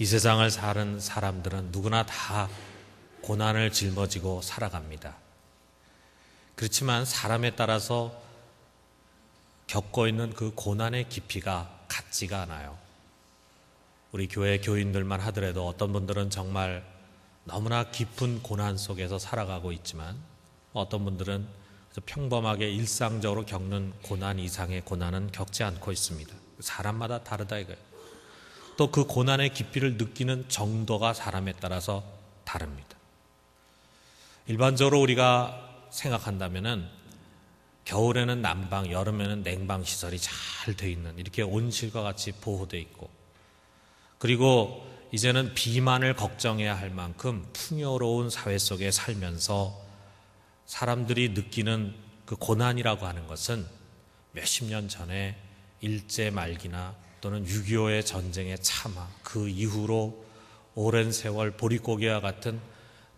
이 세상을 사는 사람들은 누구나 다 고난을 짊어지고 살아갑니다. 그렇지만 사람에 따라서 겪고 있는 그 고난의 깊이가 같지가 않아요. 우리 교회 교인들만 하더라도 어떤 분들은 정말 너무나 깊은 고난 속에서 살아가고 있지만 어떤 분들은 평범하게 일상적으로 겪는 고난 이상의 고난은 겪지 않고 있습니다. 사람마다 다르다 이거예요. 또 그 고난의 깊이를 느끼는 정도가 사람에 따라서 다릅니다. 일반적으로 우리가 생각한다면은 겨울에는 난방, 여름에는 냉방 시설이 잘 돼 있는 이렇게 온실과 같이 보호되어 있고, 그리고 이제는 비만을 걱정해야 할 만큼 풍요로운 사회 속에 살면서 사람들이 느끼는 그 고난이라고 하는 것은 몇십 년 전에 일제 말기나 또는 6.25의 전쟁의 참화, 그 이후로 오랜 세월 보릿고개와 같은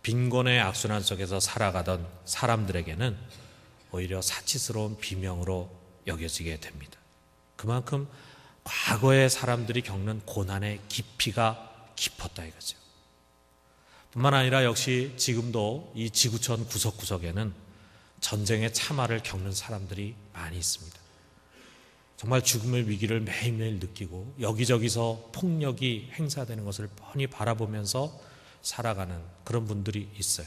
빈곤의 악순환 속에서 살아가던 사람들에게는 오히려 사치스러운 비명으로 여겨지게 됩니다. 그만큼 과거의 사람들이 겪는 고난의 깊이가 깊었다 이거죠. 뿐만 아니라 역시 지금도 이 지구촌 구석구석에는 전쟁의 참화를 겪는 사람들이 많이 있습니다. 정말 죽음의 위기를 매일매일 느끼고 여기저기서 폭력이 행사되는 것을 뻔히 바라보면서 살아가는 그런 분들이 있어요.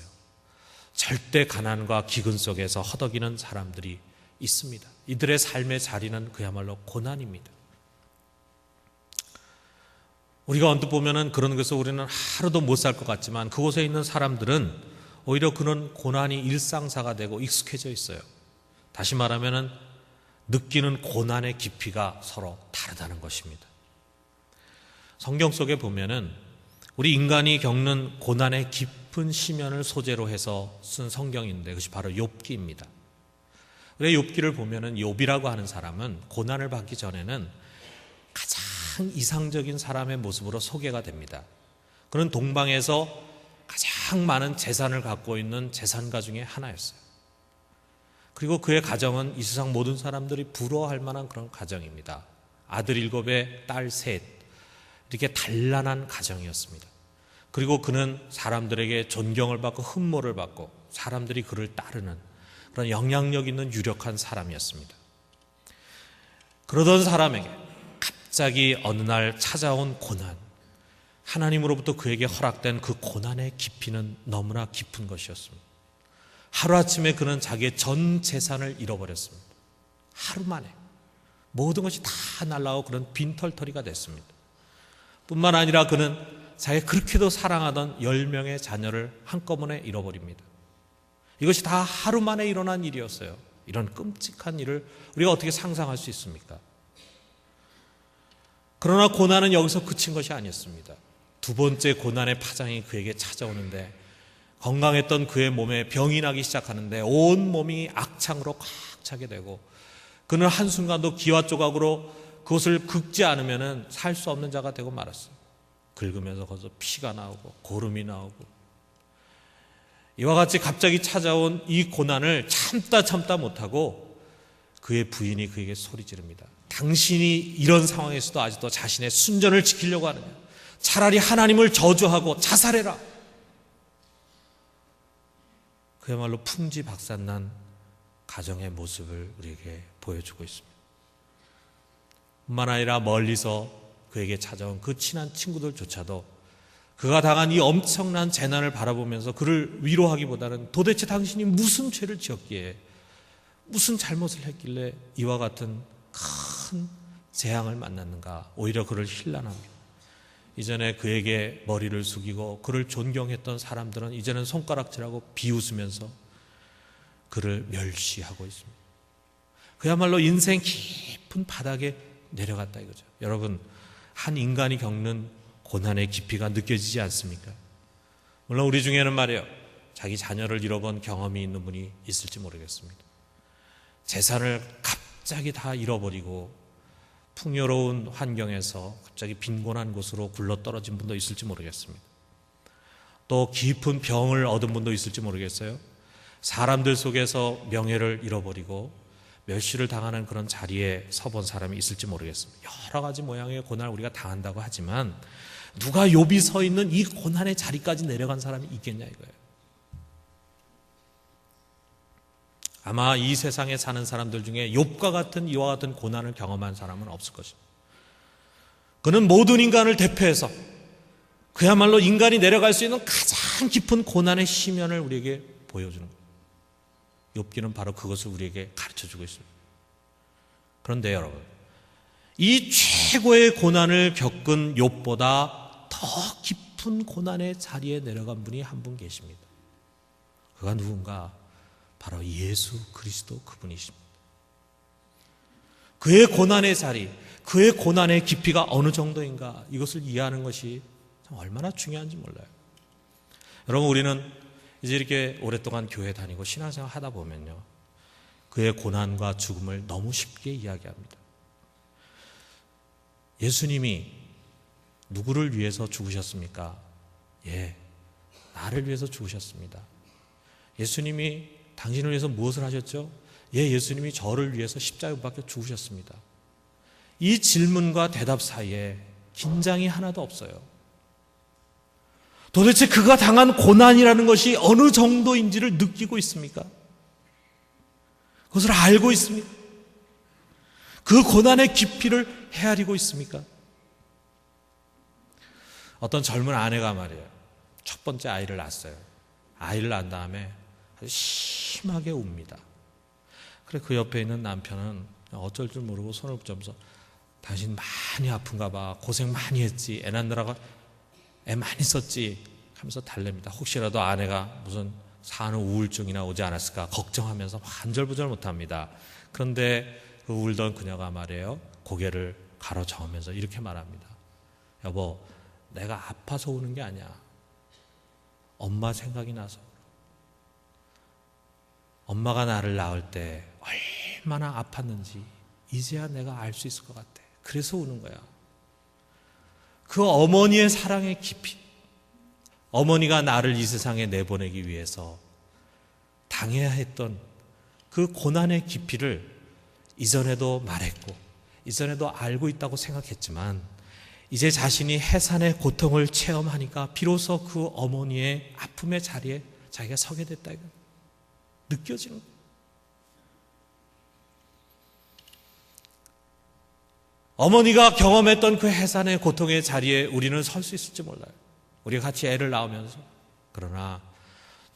절대 가난과 기근 속에서 허덕이는 사람들이 있습니다. 이들의 삶의 자리는 그야말로 고난입니다. 우리가 언뜻 보면은 그런 것에서 우리는 하루도 못 살 것 같지만 그곳에 있는 사람들은 오히려 그런 고난이 일상사가 되고 익숙해져 있어요. 다시 말하면은 느끼는 고난의 깊이가 서로 다르다는 것입니다. 성경 속에 보면은 우리 인간이 겪는 고난의 깊은 시면을 소재로 해서 쓴 성경인데 그것이 바로 욥기입니다. 그래 욥기를 보면은 욥이라고 하는 사람은 고난을 받기 전에는 가장 이상적인 사람의 모습으로 소개가 됩니다. 그는 동방에서 가장 많은 재산을 갖고 있는 재산가 중에 하나였어요. 그리고 그의 가정은 이 세상 모든 사람들이 부러워할 만한 그런 가정입니다. 아들 7에 딸 3, 이렇게 단란한 가정이었습니다. 그리고 그는 사람들에게 존경을 받고 흠모를 받고 사람들이 그를 따르는 그런 영향력 있는 유력한 사람이었습니다. 그러던 사람에게 갑자기 어느 날 찾아온 고난, 하나님으로부터 그에게 허락된 그 고난의 깊이는 너무나 깊은 것이었습니다. 하루아침에 그는 자기의 전 재산을 잃어버렸습니다. 하루 만에 모든 것이 다 날아가고 그런 빈털터리가 됐습니다. 뿐만 아니라 그는 자기가 그렇게도 사랑하던 10명의 자녀를 한꺼번에 잃어버립니다. 이것이 다 하루 만에 일어난 일이었어요. 이런 끔찍한 일을 우리가 어떻게 상상할 수 있습니까? 그러나 고난은 여기서 그친 것이 아니었습니다. 두 번째 고난의 파장이 그에게 찾아오는데 건강했던 그의 몸에 병이 나기 시작하는데 온 몸이 악창으로 꽉 차게 되고 그는 한순간도 기와 조각으로 그것을 긁지 않으면 살 수 없는 자가 되고 말았어요. 긁으면서 거기서 피가 나오고 고름이 나오고 이와 같이 갑자기 찾아온 이 고난을 참다 못하고 그의 부인이 그에게 소리 지릅니다. 당신이 이런 상황에서도 아직도 자신의 순전을 지키려고 하느냐? 차라리 하나님을 저주하고 자살해라. 그야말로 풍지박산난 가정의 모습을 우리에게 보여주고 있습니다. 뿐만 아니라 멀리서 그에게 찾아온 그 친한 친구들조차도 그가 당한 이 엄청난 재난을 바라보면서 그를 위로하기보다는 도대체 당신이 무슨 죄를 지었기에 무슨 잘못을 했길래 이와 같은 큰 재앙을 만났는가, 오히려 그를 힐난합니다. 이전에 그에게 머리를 숙이고 그를 존경했던 사람들은 이제는 손가락질하고 비웃으면서 그를 멸시하고 있습니다. 그야말로 인생 깊은 바닥에 내려갔다 이거죠. 여러분, 한 인간이 겪는 고난의 깊이가 느껴지지 않습니까? 물론 우리 중에는 말이에요, 자기 자녀를 잃어본 경험이 있는 분이 있을지 모르겠습니다. 재산을 갑자기 다 잃어버리고 풍요로운 환경에서 갑자기 빈곤한 곳으로 굴러떨어진 분도 있을지 모르겠습니다. 또 깊은 병을 얻은 분도 있을지 모르겠어요. 사람들 속에서 명예를 잃어버리고 멸시를 당하는 그런 자리에 서본 사람이 있을지 모르겠습니다. 여러 가지 모양의 고난을 우리가 당한다고 하지만 누가 욥이 서 있는 이 고난의 자리까지 내려간 사람이 있겠냐 이거예요. 아마 이 세상에 사는 사람들 중에 욥과 같은 이와 같은 고난을 경험한 사람은 없을 것입니다. 그는 모든 인간을 대표해서 그야말로 인간이 내려갈 수 있는 가장 깊은 고난의 심연을 우리에게 보여주는 거예요. 욥기는 바로 그것을 우리에게 가르쳐주고 있습니다. 그런데 여러분, 이 최고의 고난을 겪은 욥보다 더 깊은 고난의 자리에 내려간 분이 한 분 계십니다. 그가 누군가? 바로 예수 그리스도 그분이십니다. 그의 고난의 자리, 그의 고난의 깊이가 어느 정도인가, 이것을 이해하는 것이 참 얼마나 중요한지 몰라요. 여러분, 우리는 이제 이렇게 오랫동안 교회 다니고 신앙생활 하다 보면요, 그의 고난과 죽음을 너무 쉽게 이야기합니다. 예수님이 누구를 위해서 죽으셨습니까? 예, 나를 위해서 죽으셨습니다. 예수님이 당신을 위해서 무엇을 하셨죠? 예, 예수님이 저를 위해서 십자가에 못 박혀 죽으셨습니다. 이 질문과 대답 사이에 긴장이 하나도 없어요. 도대체 그가 당한 고난이라는 것이 어느 정도인지를 느끼고 있습니까? 그것을 알고 있습니까? 그 고난의 깊이를 헤아리고 있습니까? 어떤 젊은 아내가 말이에요, 첫 번째 아이를 낳았어요. 아이를 낳은 다음에 아주 심하게 웁니다. 그래, 그 옆에 있는 남편은 어쩔 줄 모르고 손을 붙잡면서 당신 많이 아픈가 봐, 고생 많이 했지, 애 낳느라고 애 많이 썼지 하면서 달랩니다. 혹시라도 아내가 무슨 산후 우울증이나 오지 않았을까 걱정하면서 안절부절 못합니다. 그런데 그 울던 그녀가 말이에요, 고개를 가로저으면서 이렇게 말합니다. 여보, 내가 아파서 우는 게 아니야. 엄마 생각이 나서. 엄마가 나를 낳을 때 얼마나 아팠는지 이제야 내가 알 수 있을 것 같아. 그래서 우는 거야. 그 어머니의 사랑의 깊이, 어머니가 나를 이 세상에 내보내기 위해서 당해야 했던 그 고난의 깊이를 이전에도 말했고 이전에도 알고 있다고 생각했지만, 이제 자신이 해산의 고통을 체험하니까 비로소 그 어머니의 아픔의 자리에 자기가 서게 됐다, 이거 느껴지는 거예요. 어머니가 경험했던 그 해산의 고통의 자리에 우리는 설 수 있을지 몰라요. 우리가 같이 애를 낳으면서. 그러나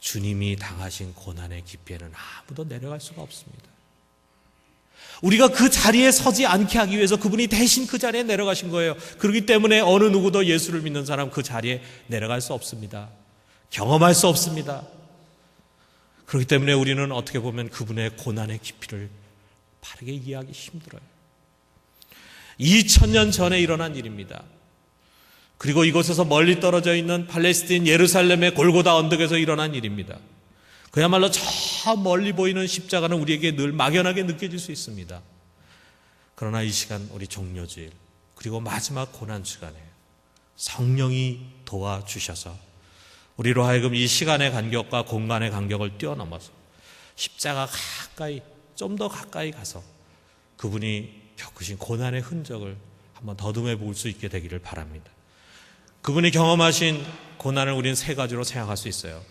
주님이 당하신 고난의 깊이에는 아무도 내려갈 수가 없습니다. 우리가 그 자리에 서지 않게 하기 위해서 그분이 대신 그 자리에 내려가신 거예요. 그렇기 때문에 어느 누구도 예수를 믿는 사람 그 자리에 내려갈 수 없습니다. 경험할 수 없습니다. 그렇기 때문에 우리는 어떻게 보면 그분의 고난의 깊이를 바르게 이해하기 힘들어요. 2000년 전에 일어난 일입니다. 그리고 이곳에서 멀리 떨어져 있는 팔레스틴 예루살렘의 골고다 언덕에서 일어난 일입니다. 그야말로 저 멀리 보이는 십자가는 우리에게 늘 막연하게 느껴질 수 있습니다. 그러나 이 시간 우리 종료주일 그리고 마지막 고난 시간에 성령이 도와주셔서 우리로 하여금 이 시간의 간격과 공간의 간격을 뛰어넘어서 십자가 가까이, 좀 더 가까이 가서 그분이 겪으신 고난의 흔적을 한번 더듬어 볼 수 있게 되기를 바랍니다. 그분이 경험하신 고난을 우리는 세 가지로 생각할 수 있어요.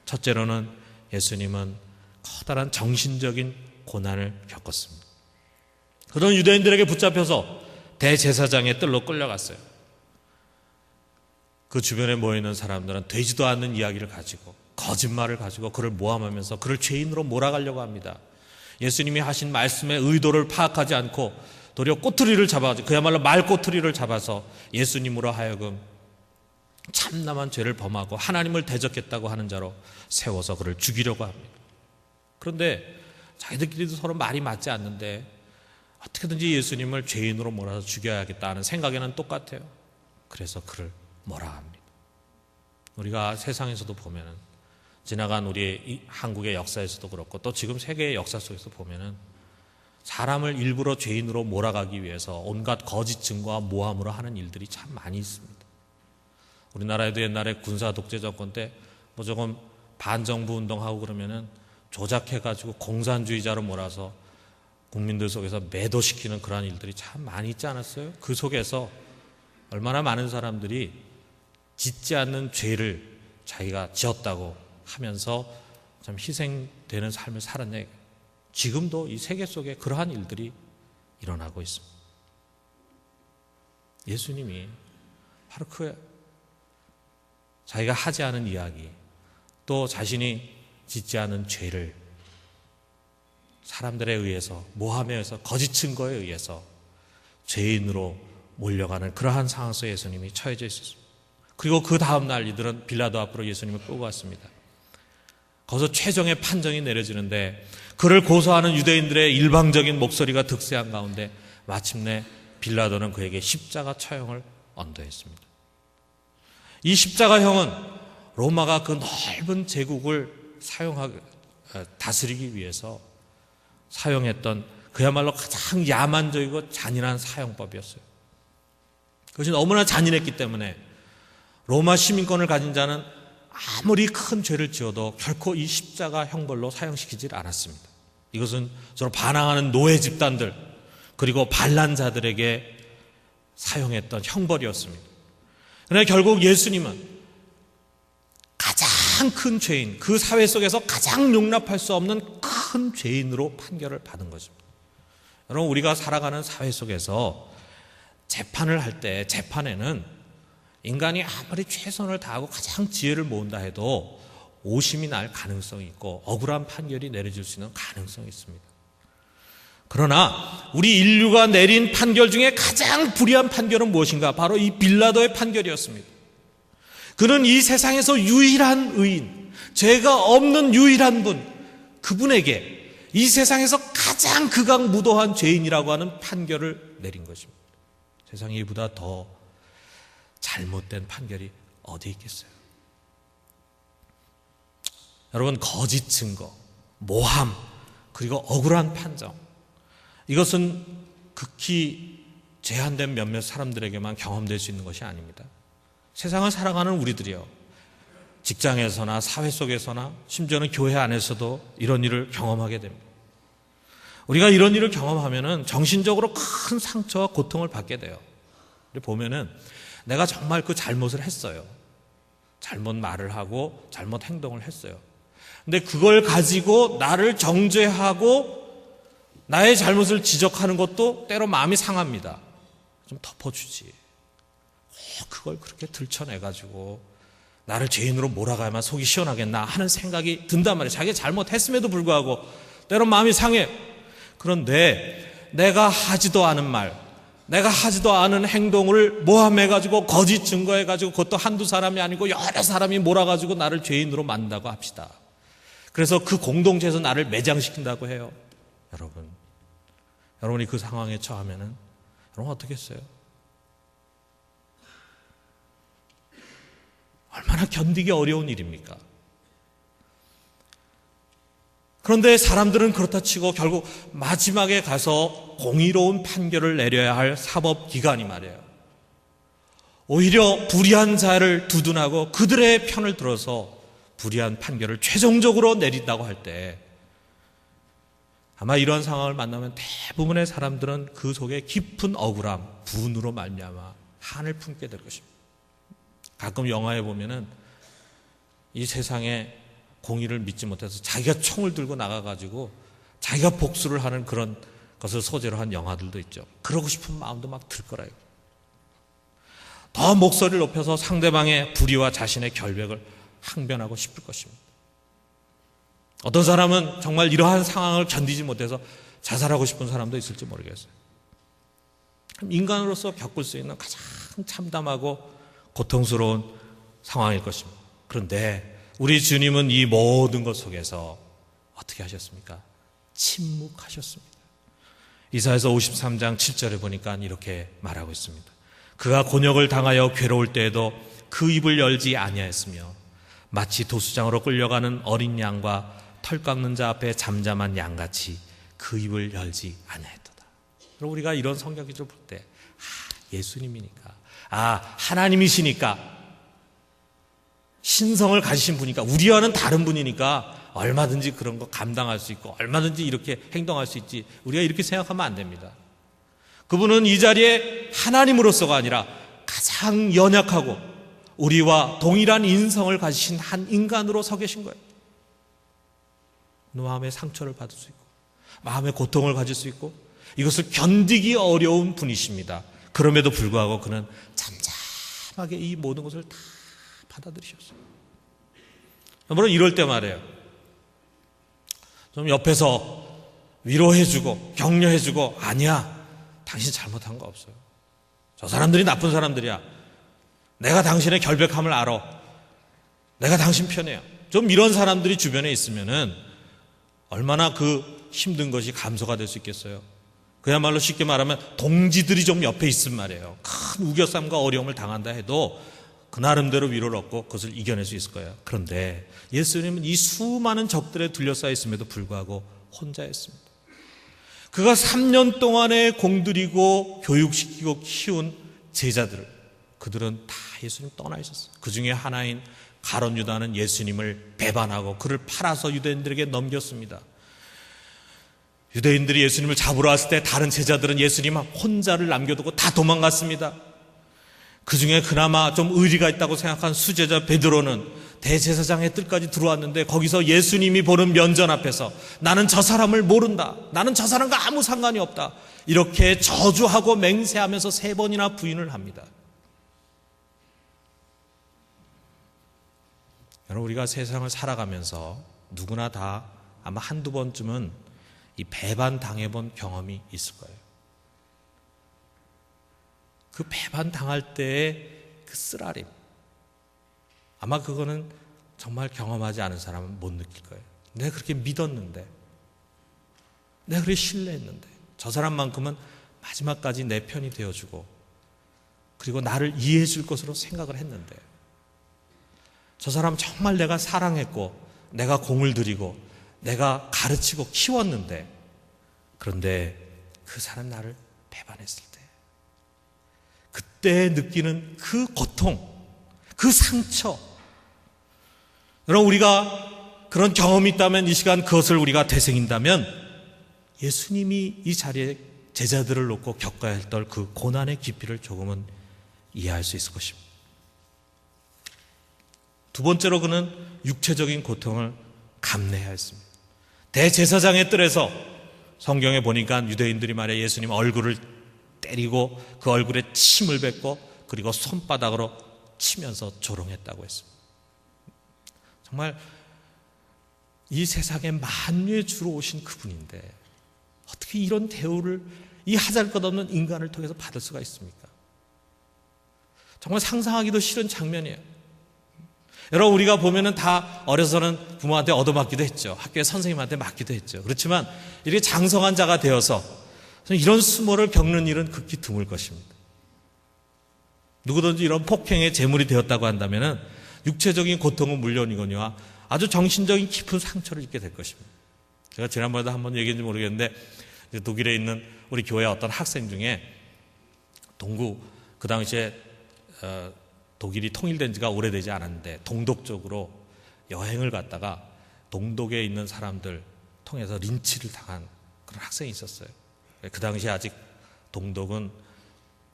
첫째로는 예수님은 커다란 정신적인 고난을 겪었습니다. 그런 유대인들에게 붙잡혀서 대제사장의 뜰로 끌려갔어요. 그 주변에 모여있는 사람들은 되지도 않는 이야기를 가지고 거짓말을 가지고 그를 모함하면서 그를 죄인으로 몰아가려고 합니다. 예수님이 하신 말씀의 의도를 파악하지 않고 도리어 꼬투리를 잡아가지고 그야말로 말꼬투리를 잡아서 예수님으로 하여금 참남한 죄를 범하고 하나님을 대적했다고 하는 자로 세워서 그를 죽이려고 합니다. 그런데 자기들끼리도 서로 말이 맞지 않는데 어떻게든지 예수님을 죄인으로 몰아서 죽여야겠다 하는 생각에는 똑같아요. 그래서 그를 몰아갑니다. 우리가 세상에서도 보면은 지나간 우리 한국의 역사에서도 그렇고 또 지금 세계의 역사 속에서 보면은 사람을 일부러 죄인으로 몰아가기 위해서 온갖 거짓 증거와 모함으로 하는 일들이 참 많이 있습니다. 우리나라에도 옛날에 군사 독재 정권 때 뭐 조금 반정부 운동하고 그러면은 조작해가지고 공산주의자로 몰아서 국민들 속에서 매도시키는 그러한 일들이 참 많이 있지 않았어요? 그 속에서 얼마나 많은 사람들이 짓지 않는 죄를 자기가 지었다고 하면서 참 희생되는 삶을 살았냐. 지금도 이 세계 속에 그러한 일들이 일어나고 있습니다. 예수님이 바로 그 자기가 하지 않은 이야기, 또 자신이 짓지 않은 죄를 사람들에 의해서, 모함에 의해서, 거짓 증거에 의해서 죄인으로 몰려가는 그러한 상황 속에 예수님이 처해져 있었습니다. 그리고 그 다음 날 이들은 빌라도 앞으로 예수님을 끌고 왔습니다. 거기서 최종의 판정이 내려지는데 그를 고소하는 유대인들의 일방적인 목소리가 득세한 가운데 마침내 빌라도는 그에게 십자가 처형을 언도했습니다. 이 십자가형은 로마가 그 넓은 제국을 다스리기 위해서 사용했던 그야말로 가장 야만적이고 잔인한 사형법이었어요. 그것이 너무나 잔인했기 때문에 로마 시민권을 가진 자는 아무리 큰 죄를 지어도 결코 이 십자가 형벌로 사형시키질 않았습니다. 이것은 서로 반항하는 노예 집단들 그리고 반란자들에게 사용했던 형벌이었습니다. 그러나 결국 예수님은 가장 큰 죄인, 그 사회 속에서 가장 용납할 수 없는 큰 죄인으로 판결을 받은 것입니다. 여러분, 우리가 살아가는 사회 속에서 재판을 할 때 재판에는 인간이 아무리 최선을 다하고 가장 지혜를 모은다 해도 오심이 날 가능성이 있고 억울한 판결이 내려질 수 있는 가능성이 있습니다. 그러나 우리 인류가 내린 판결 중에 가장 불의한 판결은 무엇인가? 바로 이 빌라도의 판결이었습니다. 그는 이 세상에서 유일한 의인, 죄가 없는 유일한 분, 그분에게 이 세상에서 가장 극악무도한 죄인이라고 하는 판결을 내린 것입니다. 세상에 이보다 더 잘못된 판결이 어디 있겠어요? 여러분, 거짓 증거, 모함, 그리고 억울한 판정, 이것은 극히 제한된 몇몇 사람들에게만 경험될 수 있는 것이 아닙니다. 세상을 살아가는 우리들이요, 직장에서나 사회 속에서나 심지어는 교회 안에서도 이런 일을 경험하게 됩니다. 우리가 이런 일을 경험하면은 정신적으로 큰 상처와 고통을 받게 돼요. 보면은 내가 정말 그 잘못을 했어요. 잘못 말을 하고 잘못 행동을 했어요. 근데 그걸 가지고 나를 정죄하고 나의 잘못을 지적하는 것도 때로 마음이 상합니다. 좀 덮어주지. 그걸 그렇게 들춰내가지고 나를 죄인으로 몰아가야만 속이 시원하겠나 하는 생각이 든단 말이에요. 자기가 잘못했음에도 불구하고 때로 마음이 상해요. 그런데 내가 하지도 않은 말, 내가 하지도 않은 행동을 모함해가지고 거짓 증거해가지고 그것도 한두 사람이 아니고 여러 사람이 몰아가지고 나를 죄인으로 만든다고 합시다. 그래서 그 공동체에서 나를 매장시킨다고 해요. 여러분이 그 상황에 처하면은 여러분 어떻게 했어요? 얼마나 견디기 어려운 일입니까? 그런데 사람들은 그렇다 치고 결국 마지막에 가서 공의로운 판결을 내려야 할 사법기관이 말이에요, 오히려 불의한 자를 두둔하고 그들의 편을 들어서 불의한 판결을 최종적으로 내린다고 할 때 아마 이런 상황을 만나면 대부분의 사람들은 그 속에 깊은 억울함, 분으로 말미암아 한을 품게 될 것입니다. 가끔 영화에 보면은 이 세상에 공의를 믿지 못해서 자기가 총을 들고 나가가지고 자기가 복수를 하는 그런 것을 소재로 한 영화들도 있죠. 그러고 싶은 마음도 막 들 거라요. 더 목소리를 높여서 상대방의 불의와 자신의 결백을 항변하고 싶을 것입니다. 어떤 사람은 정말 이러한 상황을 견디지 못해서 자살하고 싶은 사람도 있을지 모르겠어요. 인간으로서 겪을 수 있는 가장 참담하고 고통스러운 상황일 것입니다. 그런데 우리 주님은 이 모든 것 속에서 어떻게 하셨습니까? 침묵하셨습니다. 이사야서 53장 7절에 보니까 이렇게 말하고 있습니다. 그가 곤욕을 당하여 괴로울 때에도 그 입을 열지 아니하였으며 마치 도수장으로 끌려가는 어린 양과 털 깎는 자 앞에 잠잠한 양같이 그 입을 열지 아니하였도다. 그리고 우리가 이런 성경 기조를 볼 때 예수님이니까, 하나님이시니까, 신성을 가지신 분이니까, 우리와는 다른 분이니까 얼마든지 그런 거 감당할 수 있고 얼마든지 이렇게 행동할 수 있지, 우리가 이렇게 생각하면 안 됩니다. 그분은 이 자리에 하나님으로서가 아니라 가장 연약하고 우리와 동일한 인성을 가지신 한 인간으로 서 계신 거예요. 마음의 상처를 받을 수 있고 마음의 고통을 가질 수 있고 이것을 견디기 어려운 분이십니다. 그럼에도 불구하고 그는 잠잠하게 이 모든 것을 다 받아들이셨어요. 물론 이럴 때 말이에요. 좀 옆에서 위로해주고 격려해주고 아니야, 당신 잘못한 거 없어요. 저 사람들이 나쁜 사람들이야. 내가 당신의 결백함을 알아. 내가 당신 편이야. 좀 이런 사람들이 주변에 있으면은 얼마나 그 힘든 것이 감소가 될 수 있겠어요. 그야말로 쉽게 말하면 동지들이 좀 옆에 있은 말이에요. 큰 우겨쌈과 어려움을 당한다 해도 그 나름대로 위로를 얻고 그것을 이겨낼 수 있을 거예요. 그런데 예수님은 이 수많은 적들에 둘러싸여 있음에도 불구하고 혼자였습니다. 그가 3년 동안에 공들이고 교육시키고 키운 제자들, 그들은 다 예수님 떠나 있었어요. 그 중에 하나인 가룟 유다는 예수님을 배반하고 그를 팔아서 유대인들에게 넘겼습니다. 유대인들이 예수님을 잡으러 왔을 때 다른 제자들은 예수님 혼자를 남겨두고 다 도망갔습니다. 그 중에 그나마 좀 의리가 있다고 생각한 수제자 베드로는 대제사장의 뜰까지 들어왔는데 거기서 예수님이 보는 면전 앞에서 나는 저 사람을 모른다, 나는 저 사람과 아무 상관이 없다, 이렇게 저주하고 맹세하면서 3번이나 부인을 합니다. 여러분, 우리가 세상을 살아가면서 누구나 다 아마 한두 번쯤은 이 배반 당해본 경험이 있을 거예요. 그 배반 당할 때의 그 쓰라림, 아마 그거는 정말 경험하지 않은 사람은 못 느낄 거예요. 내가 그렇게 믿었는데, 내가 그렇게 신뢰했는데, 저 사람만큼은 마지막까지 내 편이 되어주고 그리고 나를 이해해 줄 것으로 생각을 했는데, 저 사람 정말 내가 사랑했고 내가 공을 들이고 내가 가르치고 키웠는데, 그런데 그 사람 나를 배반했을 때 그때 느끼는 그 고통, 그 상처, 여러분, 우리가 그런 경험이 있다면 이 시간 그것을 우리가 되새긴다면 예수님이 이 자리에 제자들을 놓고 겪어야 했던 그 고난의 깊이를 조금은 이해할 수 있을 것입니다. 두 번째로 그는 육체적인 고통을 감내해야 했습니다. 대제사장의 뜰에서 성경에 보니까 유대인들이 말해 예수님 얼굴을 때리고 그 얼굴에 침을 뱉고 그리고 손바닥으로 치면서 조롱했다고 했습니다. 정말 이 세상에 만유의 주로 오신 그분인데 어떻게 이런 대우를 이 하잘것없는 인간을 통해서 받을 수가 있습니까? 정말 상상하기도 싫은 장면이에요. 여러분, 우리가 보면은 다 어려서는 부모한테 얻어맞기도 했죠. 학교에 선생님한테 맞기도 했죠. 그렇지만 이렇게 장성한 자가 되어서 이런 수모를 겪는 일은 극히 드물 것입니다. 누구든지 이런 폭행의 제물이 되었다고 한다면은 육체적인 고통은 물론이거니와 아주 정신적인 깊은 상처를 입게 될 것입니다. 제가 지난번에도 한번 얘기했는지 모르겠는데 독일에 있는 우리 교회 어떤 학생 중에 동구, 그 당시에 독일이 통일된 지가 오래되지 않았는데 동독 쪽으로 여행을 갔다가 동독에 있는 사람들 통해서 린치를 당한 그런 학생이 있었어요. 그 당시에 아직 동독은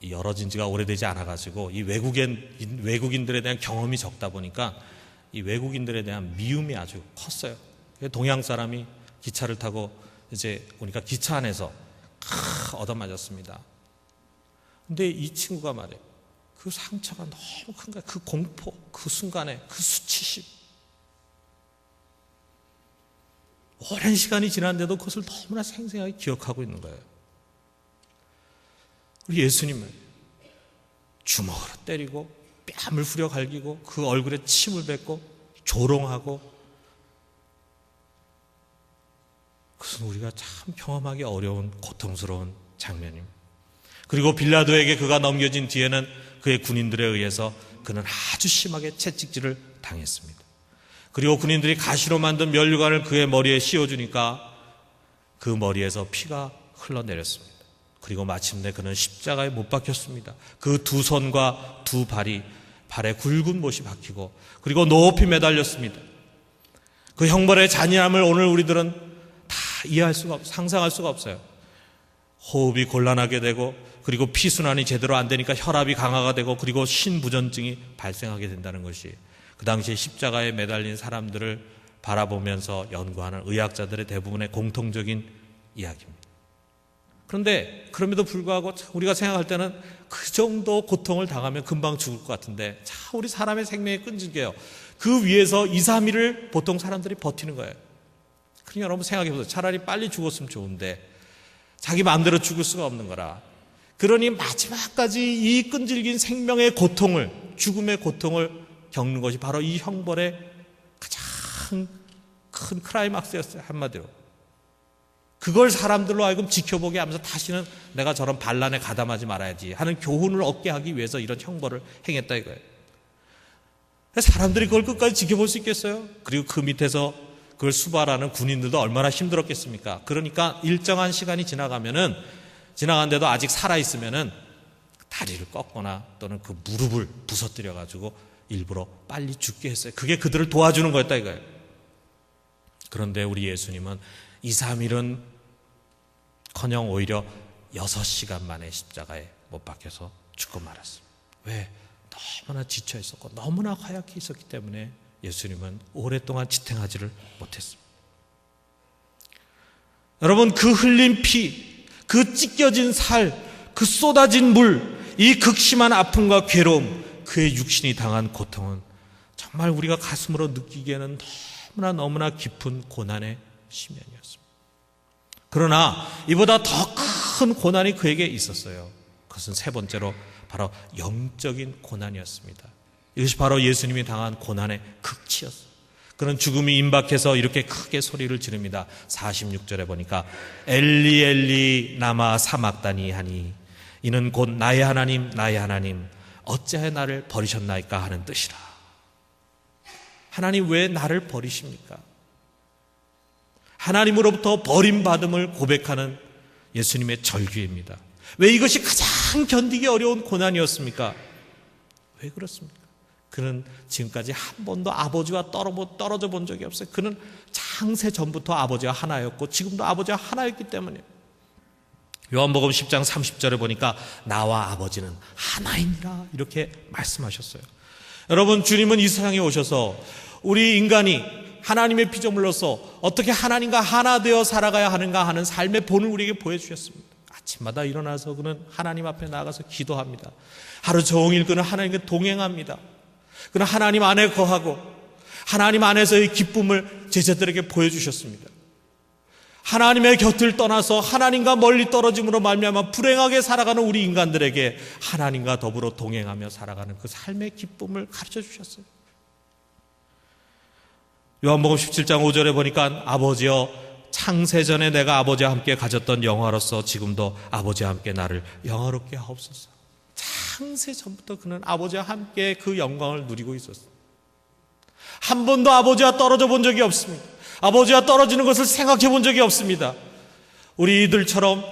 열어진 지가 오래되지 않아가지고 이 외국인들에 대한 경험이 적다 보니까 이 외국인들에 대한 미움이 아주 컸어요. 동양 사람이 기차를 타고 이제 오니까 기차 안에서 얻어맞았습니다. 근데 이 친구가 말해요. 그 상처가 너무 큰 거야. 그 공포, 그 순간에 그 수치심. 오랜 시간이 지났는데도 그것을 너무나 생생하게 기억하고 있는 거예요. 우리 예수님은 주먹으로 때리고 뺨을 후려 갈기고 그 얼굴에 침을 뱉고 조롱하고, 그것은 우리가 참 경험하기 어려운 고통스러운 장면입니다. 그리고 빌라도에게 그가 넘겨진 뒤에는 그의 군인들에 의해서 그는 아주 심하게 채찍질을 당했습니다. 그리고 군인들이 가시로 만든 면류관을 그의 머리에 씌워주니까 그 머리에서 피가 흘러내렸습니다. 그리고 마침내 그는 십자가에 못 박혔습니다. 그 두 손과 두 발이 발에 굵은 못이 박히고 그리고 높이 매달렸습니다. 그 형벌의 잔인함을 오늘 우리들은 다 이해할 수가 없어요. 상상할 수가 없어요. 호흡이 곤란하게 되고, 그리고 피순환이 제대로 안 되니까 혈압이 강화가 되고, 그리고 신부전증이 발생하게 된다는 것이 그 당시에 십자가에 매달린 사람들을 바라보면서 연구하는 의학자들의 대부분의 공통적인 이야기입니다. 그런데 그럼에도 불구하고 우리가 생각할 때는 그 정도 고통을 당하면 금방 죽을 것 같은데, 우리 사람의 생명이 끈질겨요. 그 위에서 2, 3일을 보통 사람들이 버티는 거예요. 그러니까 여러분 생각해 보세요. 차라리 빨리 죽었으면 좋은데 자기 마음대로 죽을 수가 없는 거라. 그러니 마지막까지 이 끈질긴 생명의 고통을, 죽음의 고통을 겪는 것이 바로 이 형벌의 가장 큰 클라이막스였어요. 한마디로. 그걸 사람들로 하여금 지켜보게 하면서 다시는 내가 저런 반란에 가담하지 말아야지 하는 교훈을 얻게 하기 위해서 이런 형벌을 행했다 이거예요. 사람들이 그걸 끝까지 지켜볼 수 있겠어요? 그리고 그 밑에서 그걸 수발하는 군인들도 얼마나 힘들었겠습니까? 그러니까 일정한 시간이 지나간데도 아직 살아있으면은 다리를 꺾거나 또는 그 무릎을 부서뜨려가지고 일부러 빨리 죽게 했어요. 그게 그들을 도와주는 거였다 이거예요. 그런데 우리 예수님은 2, 3일은 커녕 오히려 6시간 만에 십자가에 못 박혀서 죽고 말았습니다. 왜? 너무나 지쳐 있었고 너무나 허약해 있었기 때문에 예수님은 오랫동안 지탱하지를 못했습니다. 여러분, 그 흘린 피, 그 찢겨진 살, 그 쏟아진 물, 이 극심한 아픔과 괴로움, 그의 육신이 당한 고통은 정말 우리가 가슴으로 느끼기에는 너무나 깊은 고난의 심연이었습니다. 그러나 이보다 더 큰 고난이 그에게 있었어요. 그것은 세 번째로 바로 영적인 고난이었습니다. 이것이 바로 예수님이 당한 고난의 극치였어요. 그런 죽음이 임박해서 이렇게 크게 소리를 지릅니다. 46절에 보니까 엘리 엘리 나마 사막다니 하니 이는 곧 나의 하나님 나의 하나님 어찌하여 나를 버리셨나이까 하는 뜻이라. 하나님 왜 나를 버리십니까? 하나님으로부터 버림받음을 고백하는 예수님의 절규입니다. 왜 이것이 가장 견디기 어려운 고난이었습니까? 왜 그렇습니까? 그는 지금까지 한 번도 아버지와 떨어져 본 적이 없어요. 그는 창세 전부터 아버지와 하나였고 지금도 아버지와 하나였기 때문이에요. 요한복음 10장 30절에 보니까 나와 아버지는 하나이니라 이렇게 말씀하셨어요. 여러분, 주님은 이 세상에 오셔서 우리 인간이 하나님의 피조물로서 어떻게 하나님과 하나 되어 살아가야 하는가 하는 삶의 본을 우리에게 보여주셨습니다. 아침마다 일어나서 그는 하나님 앞에 나가서 기도합니다. 하루 종일 그는 하나님과 동행합니다. 그는 하나님 안에 거하고 하나님 안에서의 기쁨을 제자들에게 보여주셨습니다. 하나님의 곁을 떠나서 하나님과 멀리 떨어짐으로 말미암아 불행하게 살아가는 우리 인간들에게 하나님과 더불어 동행하며 살아가는 그 삶의 기쁨을 가르쳐 주셨어요. 요한복음 17장 5절에 보니까 아버지여 창세전에 내가 아버지와 함께 가졌던 영화로서 지금도 아버지와 함께 나를 영화롭게 하옵소서. 창세전부터 그는 아버지와 함께 그 영광을 누리고 있었어요. 한 번도 아버지와 떨어져 본 적이 없습니다. 아버지와 떨어지는 것을 생각해 본 적이 없습니다. 우리들처럼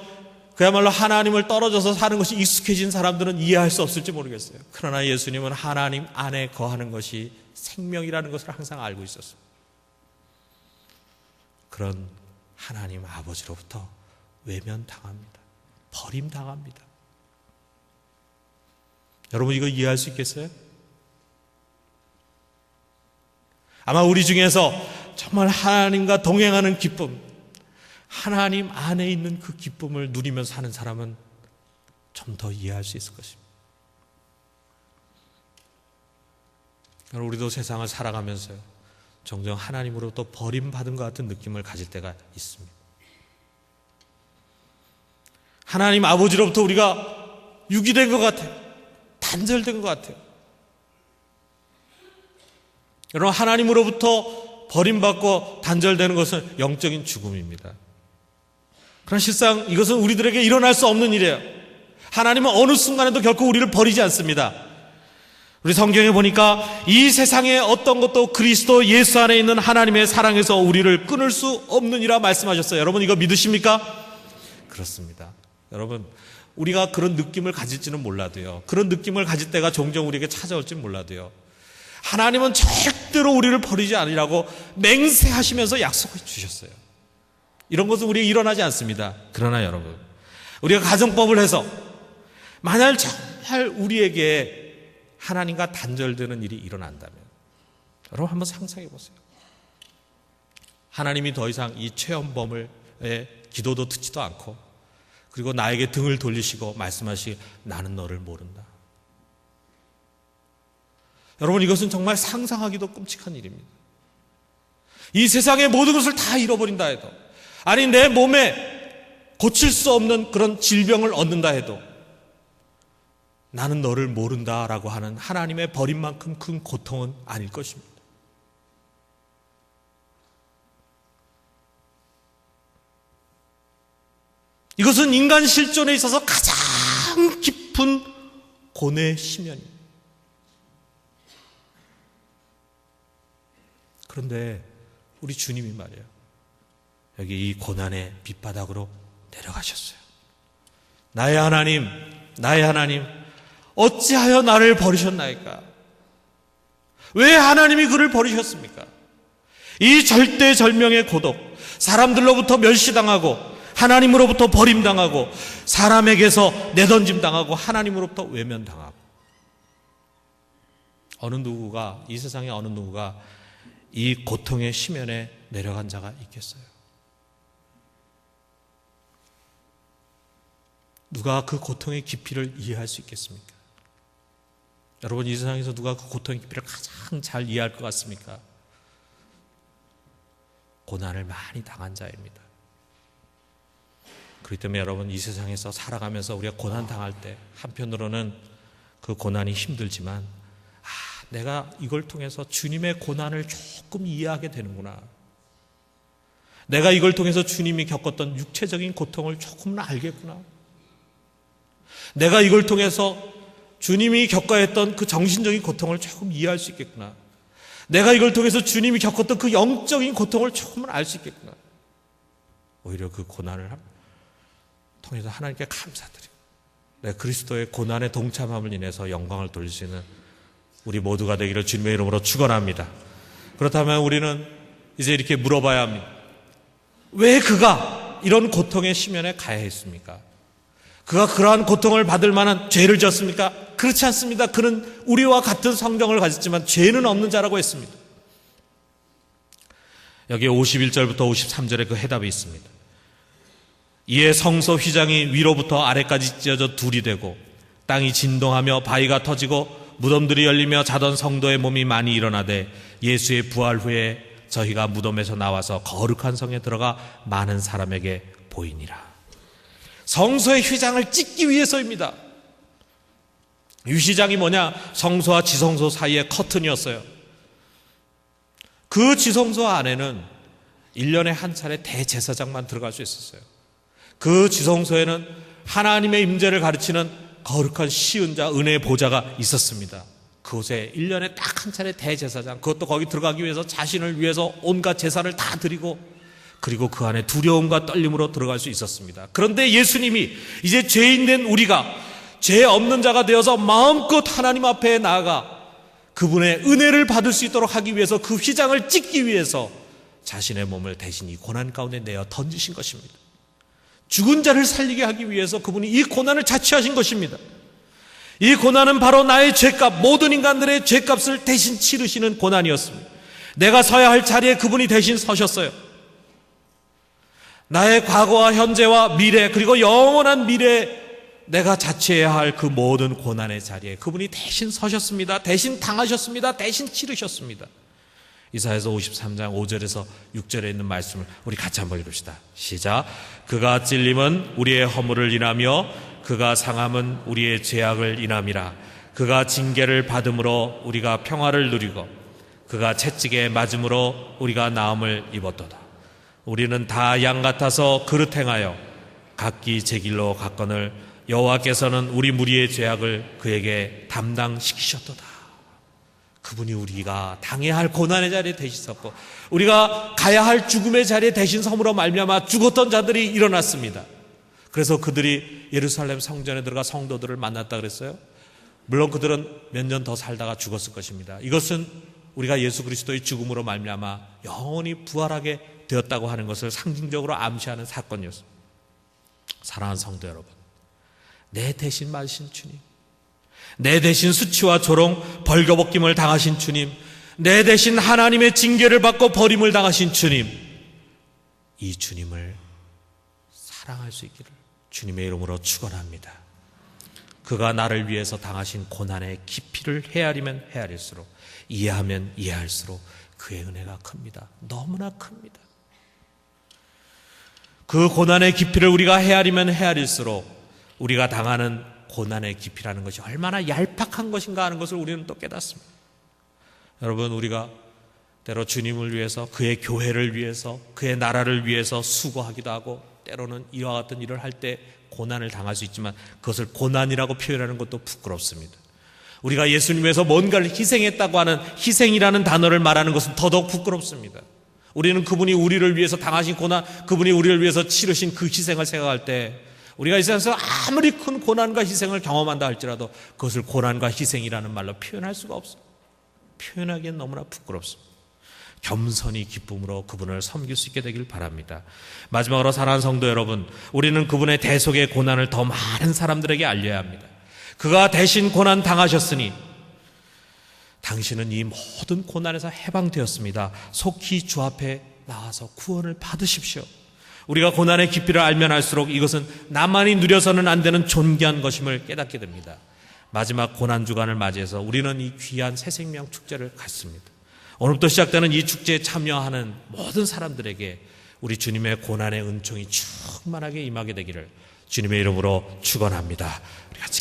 그야말로 하나님을 떨어져서 사는 것이 익숙해진 사람들은 이해할 수 없을지 모르겠어요. 그러나 예수님은 하나님 안에 거하는 것이 생명이라는 것을 항상 알고 있었습니다. 그런 하나님 아버지로부터 외면당합니다. 버림당합니다. 여러분, 이거 이해할 수 있겠어요? 아마 우리 중에서 정말 하나님과 동행하는 기쁨, 하나님 안에 있는 그 기쁨을 누리면서 사는 사람은 좀 더 이해할 수 있을 것입니다. 우리도 세상을 살아가면서요, 종종 하나님으로부터 버림받은 것 같은 느낌을 가질 때가 있습니다. 하나님 아버지로부터 우리가 유기된 것 같아요. 단절된 것 같아요. 여러분, 하나님으로부터 버림받고 단절되는 것은 영적인 죽음입니다. 그러나 실상 이것은 우리들에게 일어날 수 없는 일이에요. 하나님은 어느 순간에도 결코 우리를 버리지 않습니다. 우리 성경에 보니까 이 세상의 어떤 것도 그리스도 예수 안에 있는 하나님의 사랑에서 우리를 끊을 수 없느니라 말씀하셨어요. 여러분, 이거 믿으십니까? 그렇습니다. 여러분, 우리가 그런 느낌을 가질지는 몰라도요, 그런 느낌을 가질 때가 종종 우리에게 찾아올지는 몰라도요, 하나님은 절대로 우리를 버리지 않으라고 맹세하시면서 약속해 주셨어요. 이런 것은 우리에게 일어나지 않습니다. 그러나 여러분, 우리가 가정법을 해서 만약 정말 우리에게 하나님과 단절되는 일이 일어난다면, 여러분 한번 상상해 보세요. 하나님이 더 이상 이 최연범의 기도도 듣지도 않고, 그리고 나에게 등을 돌리시고 말씀하시기, 나는 너를 모른다. 여러분, 이것은 정말 상상하기도 끔찍한 일입니다. 이 세상의 모든 것을 다 잃어버린다 해도, 아니 내 몸에 고칠 수 없는 그런 질병을 얻는다 해도 나는 너를 모른다라고 하는 하나님의 버림만큼 큰 고통은 아닐 것입니다. 이것은 인간 실존에 있어서 가장 깊은 고뇌의 심연입니다. 그런데 우리 주님이 말이에요, 여기 이 고난의 밑바닥으로 내려가셨어요. 나의 하나님, 나의 하나님, 어찌하여 나를 버리셨나이까? 왜 하나님이 그를 버리셨습니까? 이 절대절명의 고독, 사람들로부터 멸시당하고 하나님으로부터 버림당하고 사람에게서 내던짐당하고 하나님으로부터 외면당하고, 어느 누구가, 이 세상에 어느 누구가 이 고통의 심연에 내려간 자가 있겠어요? 누가 그 고통의 깊이를 이해할 수 있겠습니까? 여러분, 이 세상에서 누가 그 고통의 깊이를 가장 잘 이해할 것 같습니까? 고난을 많이 당한 자입니다. 그렇기 때문에 여러분, 이 세상에서 살아가면서 우리가 고난 당할 때 한편으로는 그 고난이 힘들지만, 내가 이걸 통해서 주님의 고난을 조금 이해하게 되는구나, 내가 이걸 통해서 주님이 겪었던 육체적인 고통을 조금은 알겠구나, 내가 이걸 통해서 주님이 겪어야 했던 그 정신적인 고통을 조금 이해할 수 있겠구나, 내가 이걸 통해서 주님이 겪었던 그 영적인 고통을 조금은 알 수 있겠구나. 오히려 그 고난을 통해서 하나님께 감사드리고 내가 그리스도의 고난에 동참함을 인해서 영광을 돌릴 수 있는 우리 모두가 되기를 주님의 이름으로 축원합니다. 그렇다면 우리는 이제 이렇게 물어봐야 합니다. 왜 그가 이런 고통의 심연에 가야 했습니까? 그가 그러한 고통을 받을 만한 죄를 지었습니까? 그렇지 않습니다. 그는 우리와 같은 성정을 가졌지만 죄는 없는 자라고 했습니다. 여기에 51절부터 53절에 그 해답이 있습니다. 이에 성소 휘장이 위로부터 아래까지 찢어져 둘이 되고 땅이 진동하며 바위가 터지고 무덤들이 열리며 자던 성도의 몸이 많이 일어나되, 예수의 부활 후에 저희가 무덤에서 나와서 거룩한 성에 들어가 많은 사람에게 보이니라. 성소의 휘장을 찢기 위해서입니다. 유시장이 뭐냐? 성소와 지성소 사이의 커튼이었어요. 그 지성소 안에는 1년에 한 차례 대제사장만 들어갈 수 있었어요. 그 지성소에는 하나님의 임재를 가르치는 거룩한 시은자, 은혜의 보좌가 있었습니다. 그곳에 1년에 딱 한 차례 대제사장, 그것도 거기 들어가기 위해서 자신을 위해서 온갖 제사를 다 드리고, 그리고 그 안에 두려움과 떨림으로 들어갈 수 있었습니다. 그런데 예수님이 이제 죄인된 우리가 죄 없는 자가 되어서 마음껏 하나님 앞에 나아가 그분의 은혜를 받을 수 있도록 하기 위해서, 그 휘장을 찢기 위해서 자신의 몸을 대신 이 고난 가운데 내어 던지신 것입니다. 죽은 자를 살리게 하기 위해서 그분이 이 고난을 자취하신 것입니다. 이 고난은 바로 나의 죄값, 모든 인간들의 죄값을 대신 치르시는 고난이었습니다. 내가 서야 할 자리에 그분이 대신 서셨어요. 나의 과거와 현재와 미래, 그리고 영원한 미래에 내가 자취해야 할 그 모든 고난의 자리에 그분이 대신 서셨습니다. 대신 당하셨습니다. 대신 치르셨습니다. 이사야서 53장 5절에서 6절에 있는 말씀을 우리 같이 한번 읽읍시다. 시작. 그가 찔림은 우리의 허물을 인하며 그가 상함은 우리의 죄악을 인함이라. 그가 징계를 받음으로 우리가 평화를 누리고 그가 채찍에 맞음으로 우리가 나음을 입었도다. 우리는 다 양 같아서 그릇 행하여 각기 제 길로 갔거늘 여호와께서는 우리 무리의 죄악을 그에게 담당시키셨도다. 그분이 우리가 당해야 할 고난의 자리에 대신 섰고, 우리가 가야 할 죽음의 자리에 대신 섬으로 말미암아 죽었던 자들이 일어났습니다. 그래서 그들이 예루살렘 성전에 들어가 성도들을 만났다 그랬어요. 물론 그들은 몇 년 더 살다가 죽었을 것입니다. 이것은 우리가 예수 그리스도의 죽음으로 말미암아 영원히 부활하게 되었다고 하는 것을 상징적으로 암시하는 사건이었습니다. 사랑하는 성도 여러분, 내 대신 맞으신 주님, 내 대신 수치와 조롱, 벌거벗김을 당하신 주님, 내 대신 하나님의 징계를 받고 버림을 당하신 주님, 이 주님을 사랑할 수 있기를 주님의 이름으로 축원합니다. 그가 나를 위해서 당하신 고난의 깊이를 헤아리면 헤아릴수록, 이해하면 이해할수록 그의 은혜가 큽니다. 너무나 큽니다. 그 고난의 깊이를 우리가 헤아리면 헤아릴수록 우리가 당하는 고난의 깊이라는 것이 얼마나 얄팍한 것인가 하는 것을 우리는 또 깨닫습니다. 여러분, 우리가 때로 주님을 위해서, 그의 교회를 위해서, 그의 나라를 위해서 수고하기도 하고, 때로는 이와 같은 일을 할 때 고난을 당할 수 있지만 그것을 고난이라고 표현하는 것도 부끄럽습니다. 우리가 예수님에서 뭔가를 희생했다고 하는 희생이라는 단어를 말하는 것은 더더욱 부끄럽습니다. 우리는 그분이 우리를 위해서 당하신 고난, 그분이 우리를 위해서 치르신 그 희생을 생각할 때, 우리가 이 세상에서 아무리 큰 고난과 희생을 경험한다 할지라도 그것을 고난과 희생이라는 말로 표현할 수가 없습니다. 표현하기엔 너무나 부끄럽습니다. 겸손히 기쁨으로 그분을 섬길 수 있게 되길 바랍니다. 마지막으로 사랑하는 성도 여러분, 우리는 그분의 대속의 고난을 더 많은 사람들에게 알려야 합니다. 그가 대신 고난 당하셨으니 당신은 이 모든 고난에서 해방되었습니다. 속히 주 앞에 나와서 구원을 받으십시오. 우리가 고난의 깊이를 알면 알수록 이것은 나만이 누려서는 안 되는 존귀한 것임을 깨닫게 됩니다. 마지막 고난주간을 맞이해서 우리는 이 귀한 새생명 축제를 갖습니다. 오늘부터 시작되는 이 축제에 참여하는 모든 사람들에게 우리 주님의 고난의 은총이 충만하게 임하게 되기를 주님의 이름으로 축원합니다.